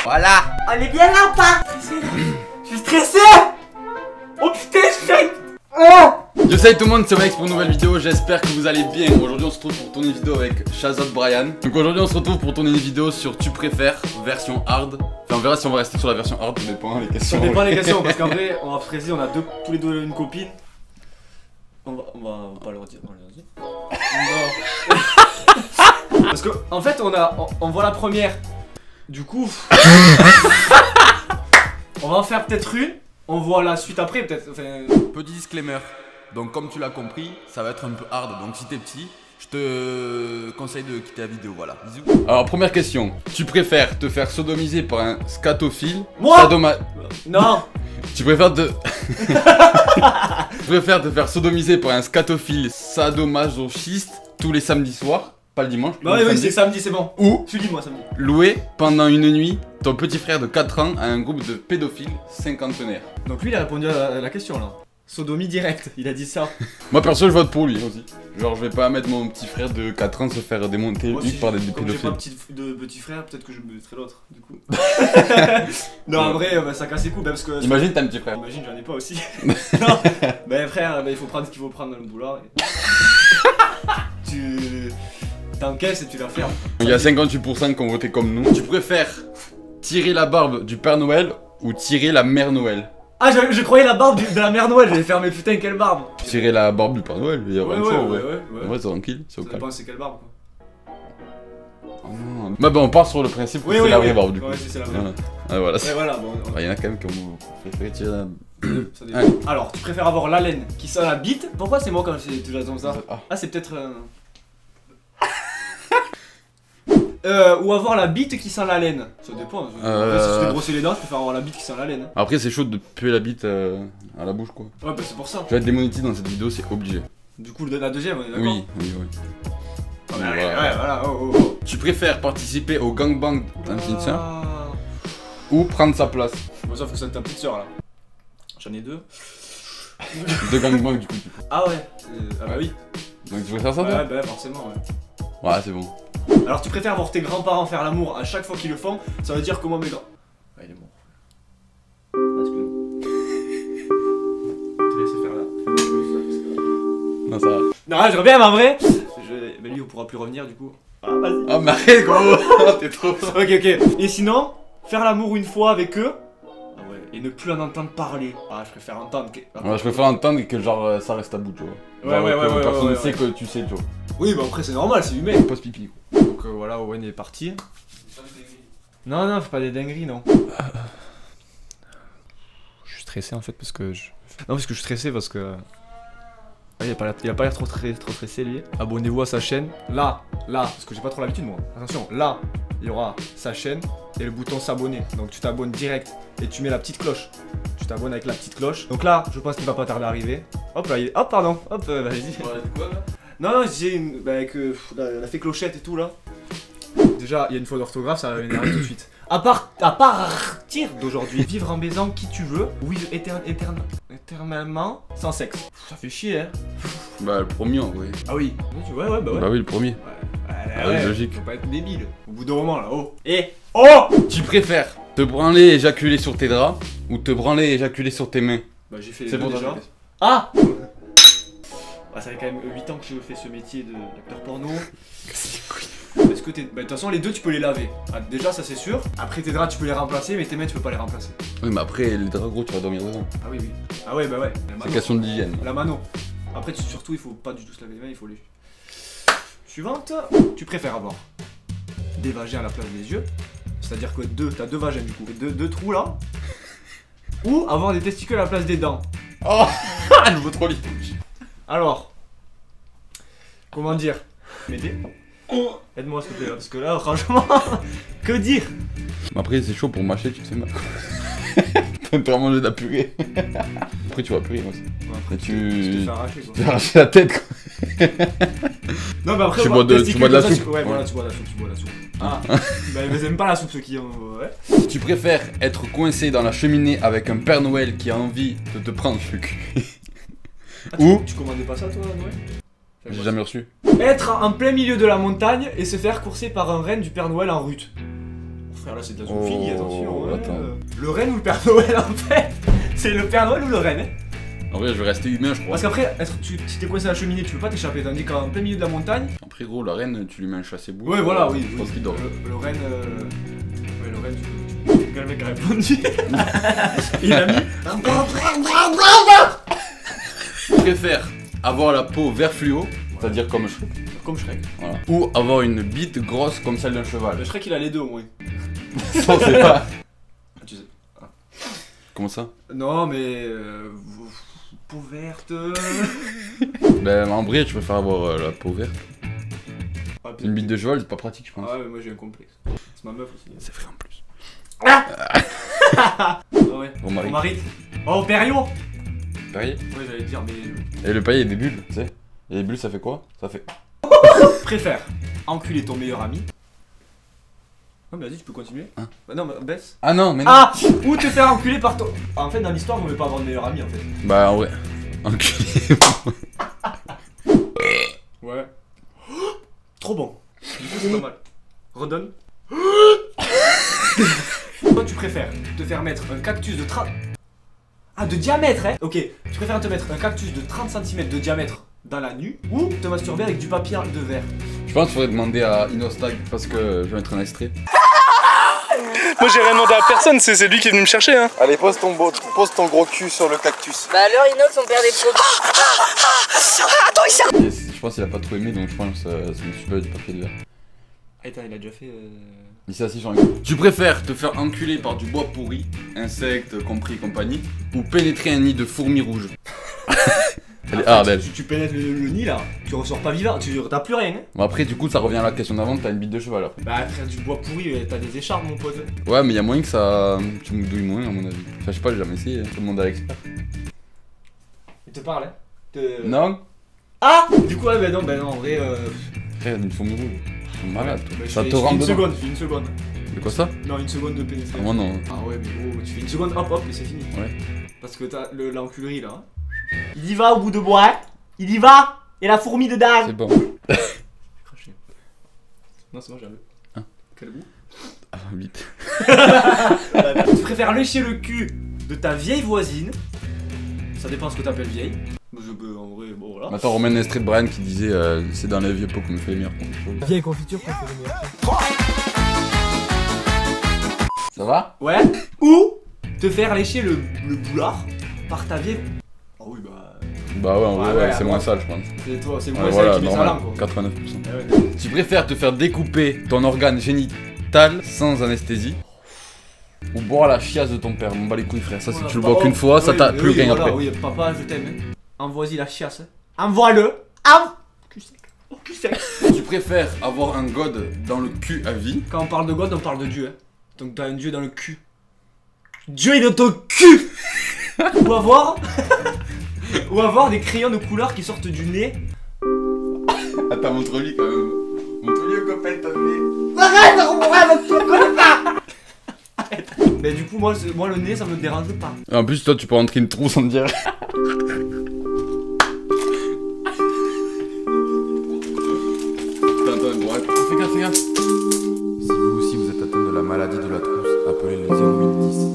Voilà. On est bien là ou pas? Je suis stressé. Oh putain, je suis... Yo salut tout le monde, c'est Max pour une nouvelle vidéo, j'espère que vous allez bien. Aujourd'hui on se retrouve pour tourner une vidéo avec Shazad Brian. Donc aujourd'hui on se retrouve pour tourner une vidéo sur Tu préfères version hard. Enfin on verra si on va rester sur la version hard, ça dépend les questions. Ça dépend les questions parce qu'en vrai on va préciser, on a tous les deux une copine. On va pas leur dire, on leur dit. Non. Parce que en fait on voit la première. Du coup on va en faire peut-être une. On voit la suite après peut-être. Enfin... Petit disclaimer, donc comme tu l'as compris, ça va être un peu hard. Donc si t'es petit, je te conseille de quitter la vidéo, voilà. Bisous. Alors première question, tu préfères te faire sodomiser par un scatophile? Moi Non. Tu préfères te... Tu préfères te faire sodomiser par un scatophile sadomasochiste tous les samedis soirs? Pas le dimanche. Bah oui, c'est samedi, c'est bon. Ou tu dis moi samedi. Louer pendant une nuit ton petit frère de 4 ans à un groupe de pédophiles cinquantenaires. Donc lui il a répondu à la question là. Sodomie direct, il a dit ça. Moi perso je vote pour lui aussi. Genre je vais pas mettre mon petit frère de 4 ans se faire démonter moi, si par des comme pédophiles. J'ai pas de petit frère, peut-être que je me mettrai l'autre du coup. Non en vrai ça casse les coups parce que... Imagine t'as un petit frère. Imagine j'en ai pas aussi. Non. Bah frère, il faut prendre ce qu'il faut prendre dans le boulot. Et... tu... t'encaisses et tu la fermes. Il y a 58% qui ont voté comme nous. Tu préfères tirer la barbe du Père Noël ou tirer la Mère Noël? Ah je croyais la barbe de la Mère Noël, j'allais faire mais putain quelle barbe. Tirer la barbe du Père Noël, il y a pas de choix, ouais. En vrai c'est tranquille, c'est au Ça calme. dépend c'est quelle barbe quoi. Oh non. Bah on part sur le principe que c'est la vraie barbe du coup. Ouais c'est la vraie. Voilà. Ah voilà. Ouais voilà bon. Il y en a quand même qui ont préféré tirer la... Ça dépend. Alors tu préfères avoir la laine qui sent la bite? Pourquoi c'est moi quand j'attends ça? Ah c'est peut-être... ou avoir la bite qui sent la laine. Ça dépend. Si je fais brosser les dents, je préfère avoir la bite qui sent la laine. Après c'est chaud de puer la bite à la bouche quoi. Ouais bah c'est pour ça. Je vais être démonétisé dans cette vidéo, c'est obligé. Du coup la deuxième, on est d'accord? Oui. Ah, bah, ouais voilà, oh. Tu préfères participer au gangbang d'un petite soeur ou prendre sa place? Bon ça faut que ça ta petite soeur là. J'en ai deux. De gangbang du coup. Ah ouais. Ah bah oui. Donc tu préfères ça toi? Ouais bah forcément ouais. Ouais c'est bon. Alors tu préfères voir tes grands-parents faire l'amour à chaque fois qu'ils le font? Ça veut dire comment mes grands... Ouais il est bon. Te laisser faire là. Non ça va. Non je reviens mais en vrai. Mais lui on pourra plus revenir du coup. Ah vas-y. Oh mais arrête gros. T'es trop... Ok. Et sinon, faire l'amour une fois avec eux. Ah ouais. Et ne plus en entendre parler. Ah je préfère entendre que... Ouais je préfère entendre que genre ça reste à bout tu vois. Genre, Ouais, personne ne ouais. sait que tu sais tu vois. Oui bah après c'est normal, c'est humain. Pose pipi quoi. Donc voilà, Owen est parti. Non, fais pas des dingueries, non. Je suis stressé en fait parce que je... Non, parce que je suis stressé parce que... Ouais, il a pas l'air trop stressé lui. Abonnez-vous à sa chaîne. Là, parce que j'ai pas trop l'habitude moi. Attention, là, il y aura sa chaîne et le bouton s'abonner. Donc tu t'abonnes direct et tu mets la petite cloche. Tu t'abonnes avec la petite cloche. Donc là, je pense qu'il va pas tarder à arriver. Hop là, hop pardon, hop, vas-y. Non, j'ai une... Bah avec la fait clochette et tout là. Déjà, il y a une faute d'orthographe, ça va m'énerver tout de suite. À partir d'aujourd'hui, vivre en baisant qui tu veux, ou vivre éternellement sans sexe. Ça fait chier hein. Bah le premier en vrai. Ah oui. Ouais. Bah oui le premier. Ouais, logique. Faut pas être débile. Au bout d'un moment là, oh. Oh. Tu préfères te branler et éjaculer sur tes draps ou te branler et éjaculer sur tes mains? Bah j'ai fait les C'est deux bon déjà. déjà. Ah. Bah ça fait quand même 8 ans que je fais ce métier d'acteur porno. Est-ce que t'es... Bah de toute façon les deux tu peux les laver. Ah, déjà ça c'est sûr. Après tes draps tu peux les remplacer mais tes mains tu peux pas les remplacer. Oui mais après les draps gros tu vas dormir dedans. Ah oui. Ah ouais bah ouais. C'est question d'hygiène. La mano. Après surtout il faut pas du tout se laver les mains, il faut les... Suivante. Tu préfères avoir des vagins à la place des yeux. C'est-à-dire que t'as deux vagins du coup. Deux trous là. Ou avoir des testicules à la place des dents. Oh. Je veux trop l'idée. Alors. Comment dire? M'aider. Aide-moi s'il te plaît là, parce que là franchement. Que dire? Après c'est chaud pour mâcher, tu te fais mal quoi. T'as manger de la purée. Après tu vas puer aussi. Ouais, après tu te fais arracher quoi. Tu vas arracher la tête quoi. Non mais après tu bois de la soupe. Ouais voilà tu bois la soupe, Ah. Bah ils aiment pas la soupe ceux qui ont... Ouais. Tu préfères être coincé dans la cheminée avec un Père Noël qui a envie de te prendre le cul. Ou... Tu commandais pas ça toi Noël? J'ai jamais reçu. Être en plein milieu de la montagne et se faire courser par un renne du Père Noël en rut. Frère, là, c'est de la zoophilie, attention. Oh, attends. Le renne ou le Père Noël, en fait? C'est le Père Noël ou le renne? En vrai, je vais rester humain, je crois. Parce qu'après, si t'es coincé à la cheminée, tu peux pas t'échapper. Tandis qu'en plein milieu de la montagne. Après, gros, la reine, tu lui mets un chassé-boue. Ouais, voilà, oui. Je pense qu'il dort. Le renne. Ouais, le renne, quel mec a répondu? Il a mis. Je préfère avoir la peau vert fluo, c'est-à-dire comme Shrek. Comme Shrek. Voilà. Ou avoir une bite grosse comme celle d'un cheval. Le Shrek, il a les deux au moins. Ça, on sait pas. Tu sais. Comment ça? Non, mais. Peau verte. Ben, en vrai, je préfère avoir la peau verte. Ah, Une bite de cheval, c'est pas pratique, je pense. Ah, ouais, moi j'ai un complexe. C'est ma meuf aussi. C'est vrai en plus. Ah ouais. Bon mari. Mon mari. Oh, Perriot. Pareil. Ouais, j'allais dire, mais. Et le paillet, il y a des bulles, tu sais. Et les bulles, ça fait quoi? Ça fait. Préfère enculer ton meilleur ami. Ouais, mais vas-y, tu peux continuer. Hein? Bah non, mais baisse. Ah non, mais non. Ah! Ou te faire enculer par ton. En fait, dans l'histoire, on veut pas avoir de meilleur ami en fait. Bah, en vrai. Enculé. Ouais. Trop bon. Du coup, c'est pas mal. Redonne. Toi, tu préfères te faire mettre un cactus de 30. Ah, de diamètre, hein? Ok. Tu préfères te mettre un cactus de 30 cm de diamètre dans la nuit ou te masturber avec du papier de verre? Je pense qu'il faudrait demander à Inostag parce que je vais mettre un extrait. Moi j'ai rien demandé à personne, c'est lui qui est venu me chercher hein. Allez, pose ton gros cul sur le cactus. Bah alors Inox, on perd des pots. Et je pense qu'il a pas trop aimé donc je pense que c'est une super du papier de verre. Attends, il a déjà fait. Il s'est assis sur un gars. Tu préfères te faire enculer par du bois pourri, insectes, compris et compagnie, ou pénétrer un nid de fourmis rouges? Elle est hard, elle. Tu pénètres le nid là, tu ressors pas vivant, t'as plus rien. Hein. Bon après du coup ça revient à la question d'avant, t'as une bite de cheval après. Bah frère, du bois pourri, t'as des écharpes mon pote. Ouais mais y'a moyen que ça... tu me douilles moins à mon avis. Enfin je sais pas, j'ai jamais essayé, tout le monde a l'expert. Il te parle hein. Non. Ah! Du coup ouais bah non en vrai Frère, une fourmi rouge. Ils sont malades toi. Bah, Ça je te fais rentre une dedans. seconde, je fais une seconde. De quoi ça? Non, une seconde de pénétrer. Ah, moi non. Ah ouais mais gros, tu fais une seconde, hop hop et c'est fini. Ouais. Parce que t'as l'enculerie là. Hein. Il y va au bout de bois, hein. Il y va. Et la fourmi dedans. C'est bon. Craché. Non c'est moi j'ai un peu. Hein? Quel goût? Ah vite. Tu préfères lécher le cul de ta vieille voisine. Ça dépend ce que t'appelles vieille. En vrai, bon voilà. Attends, on remet un extrait de Brian qui disait c'est dans les vieux pots qu'on me fait les meilleures confitures. Vieille confiture qu'on fait les meilleurs. Ça va? Ouais. Ou te faire lécher le boulard par ta vieille. Ah oui bah. Bah ouais, en vrai, ouais, c'est moins sale je pense. C'est toi, c'est moi Ouais, ça voilà, qui met sa normal, langue quoi. 89%. Eh ouais. Tu préfères te faire découper ton organe génital sans anesthésie ou boire la chiasse de ton père? M'en bats les couilles frère, ça si Voilà, tu le bois qu'une fois, ça t'a plus rien voilà, après. Oui, papa, je t'aime. Hein. Envoie-y la chiasse. Hein. Envoie-le. Cul sec. Oh, cul sec. Tu préfères avoir un god dans le cul à vie? Quand on parle de God, on parle de Dieu. Hein. Donc t'as un Dieu dans le cul. Dieu est dans ton cul. Ou avoir... Ou avoir des crayons de couleur qui sortent du nez. Attends, montre-lui quand même. Montre-lui au copain t'as fait. Mais du coup, moi le nez, ça me dérange pas. En plus, toi, tu peux rentrer une trousse, on dirait. Attends, bon, fais gaffe, fais gaffe. Si vous aussi vous êtes atteint de la maladie de la trousse, appelez le 0810.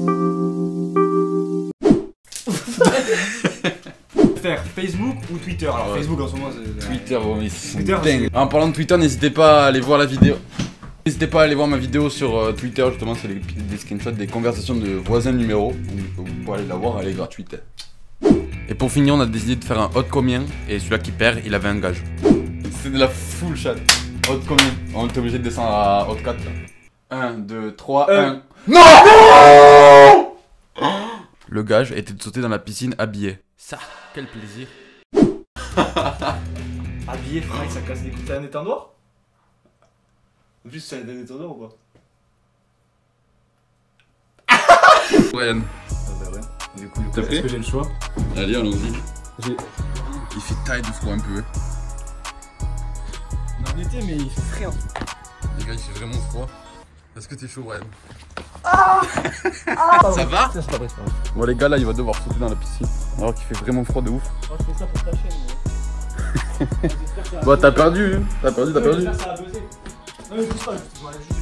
Faire Facebook ou Twitter. Alors Ouais. Facebook en ce moment, c'est... Twitter, bon, mais ils sont Twitter, dingues. En parlant de Twitter, n'hésitez pas à aller voir la vidéo. N'hésitez pas à aller voir ma vidéo sur Twitter, justement, c'est des screenshots des conversations de voisins numéros. Donc, vous pouvez aller la voir, elle est gratuite. Et pour finir, on a décidé de faire un hot combien, et celui-là qui perd, il avait un gage. C'est de la full chat. Hot combien? On était obligé de descendre à hot 4 là. 1, 2, 3, 1. Non! Le gage était de sauter dans la piscine habillé. Ça, quel plaisir. Habillé, frère, ça casse les couilles. T'as un étendoir? En plus, c'est un étendoir ou pas? Brian. Ah bah ouais. Du coup, T'as pris? est-ce que j'ai le choix? Allez, allons-y. J'ai... Il fait taille de froid un peu. On en était, mais il fait frais. Hein. Les gars, il fait vraiment froid. Est-ce que t'es chaud, Brian? Ça va? Ça, c'est pas vrai, c'est pas vrai. Bon, les gars, là, il va devoir sauter dans la piscine. Alors qu'il fait vraiment froid de ouf. Moi, je fais ça pour ta chaîne, moi. Bon, t'as perdu, hein. T'as perdu. J'espère que ça a buzzé. Non, mais pousse pas, juste. Voilà, juste.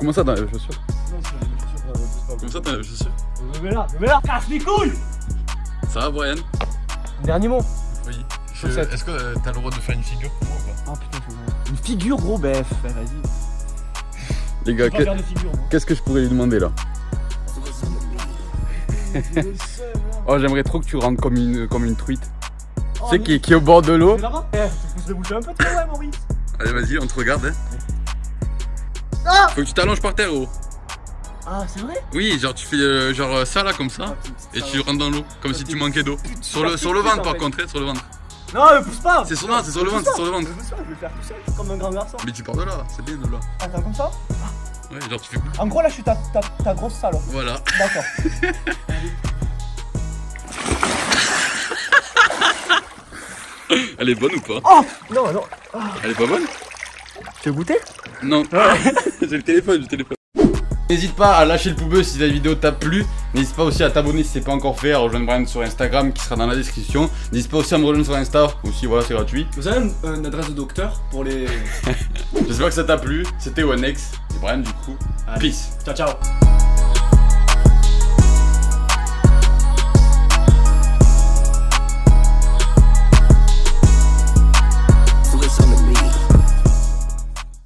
Comment ça t'enlèves les chaussures? Non, c'est les chaussures. Comment ça t'enlèves les chaussures? Mais là, casse les couilles. Ça va Brian? Dernier mot. Oui. Chaussettes. Est-ce que t'as le droit de faire une figure pour moi ou pas? Oh putain, une figure gros, vas-y. Les gars, Pas faire des figures, moi. qu'est-ce que je pourrais lui demander là? Oh, j'aimerais trop que tu rentres comme une truite. Tu sais, qui est au bord de l'eau. Là-bas. Tu pousses le boucher un peu trop, ouais, Maurice. Allez, vas-y, on te regarde. Hein. Ah. Faut que tu t'allonges par terre, oh. Ah, c'est vrai? Oui, genre tu fais genre ça là, comme ça, et tu rentres dans l'eau, comme si tu manquais d'eau. Sur le ventre par contre, hein, sur le ventre. Non, me pousse pas. C'est sur, non, c'est sur le ventre, c'est sur le ventre. Je vais le faire tout seul, comme un grand garçon. Mais tu pars de là, c'est bien de là. Attends, comme ça? Ouais, genre tu fais. En gros, là, je suis ta grosse salope. Voilà. D'accord. Elle est bonne ou pas? Oh non, non. Elle est pas bonne? Tu veux goûter? Non. J'ai le téléphone, N'hésite pas à lâcher le pouce bleu si la vidéo t'a plu. N'hésite pas aussi à t'abonner si c'est pas encore fait, à rejoindre Brian sur Instagram qui sera dans la description. N'hésite pas aussi à me rejoindre sur Insta, aussi voilà, c'est gratuit. Vous avez une adresse de docteur pour les. J'espère que ça t'a plu. C'était OneX et Brian du coup. Allez. Peace. Ciao, ciao.